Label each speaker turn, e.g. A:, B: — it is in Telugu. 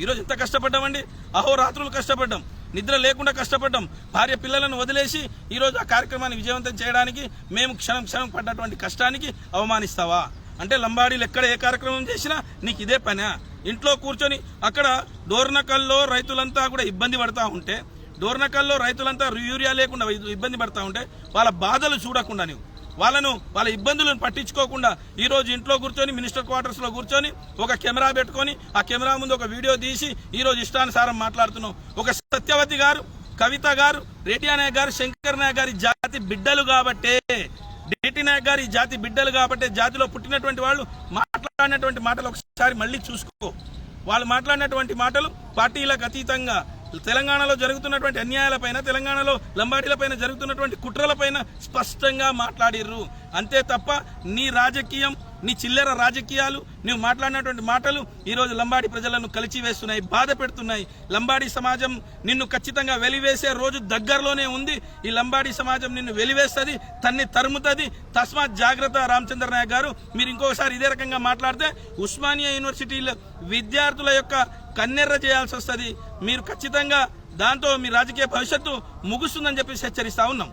A: ఈరోజు ఎంత కష్టపడ్డామండి, అహోరాత్రులు కష్టపడ్డాం, నిద్ర లేకుండా కష్టపడ్డాం, భార్య పిల్లలను వదిలేసి ఈరోజు ఆ కార్యక్రమాన్ని విజయవంతం చేయడానికి మేము క్షణం క్షణం పడ్డటువంటి కష్టానికి అవమానిస్తావా? అంటే లంబాడీలు ఎక్కడ ఏ కార్యక్రమం చేసినా నీకు ఇదే పనా? ఇంట్లో కూర్చొని అక్కడ డోర్నకల్లో రైతులంతా కూడా ఇబ్బంది పడతా ఉంటే, డోర్నకల్లో రైతులంతా యూరియా లేకుండా ఇబ్బంది పడతా ఉంటే వాళ్ళ బాధలు చూడకుండా నీవు వాళ్ళ ఇబ్బందులను పట్టించుకోకుండా ఈరోజు ఇంట్లో కూర్చొని మినిస్టర్ క్వార్టర్స్ లో కూర్చొని ఒక కెమెరా పెట్టుకొని ఆ కెమెరా ముందు ఒక వీడియో తీసి ఈరోజు ఇష్టానుసారం మాట్లాడుతున్నావు. ఒక సత్యవతి గారు, కవిత గారు, రెడ్డి నాయక్ గారు, శంకర్ నాయక్ గారి జాతి బిడ్డలు కాబట్టే, డిటి నాయక్ గారి జాతి బిడ్డలు కాబట్టే, జాతిలో పుట్టినటువంటి వాళ్ళు మాట్లాడినటువంటి మాటలు ఒకసారి మళ్ళీ చూసుకో. వాళ్ళు మాట్లాడినటువంటి మాటలు పార్టీలకు అతీతంగా తెలంగాణలో జరుగుతున్నటువంటి అన్యాయాలపైన, తెలంగాణలో లంబాడీలపైన జరుగుతున్నటువంటి కుట్రలపైన స్పష్టంగా మాట్లాడిర్రు. అంతే తప్ప నీ రాజకీయం, నీ చిల్లర రాజకీయాలు, నువ్వు మాట్లాడినటువంటి మాటలు ఈరోజు లంబాడీ ప్రజలను కలిచివేస్తున్నాయి, బాధ పెడుతున్నాయి. లంబాడీ సమాజం నిన్ను ఖచ్చితంగా వెలివేసే రోజు దగ్గరలోనే ఉంది. ఈ లంబాడీ సమాజం నిన్ను వెలివేస్తుంది, తన్ని తరుముతుంది. తస్మాత్ జాగ్రత్త రామచంద్ర నాయక్ గారు. మీరు ఇంకొకసారి ఇదే రకంగా మాట్లాడితే ఉస్మానియా యూనివర్సిటీల విద్యార్థుల యొక్క కన్నెర్ర చేయాల్సి వస్తుంది. మీరు ఖచ్చితంగా దాంతో మీ రాజకీయ భవిష్యత్తు ముగుస్తుందని చెప్పేసి హెచ్చరిస్తా ఉన్నాం.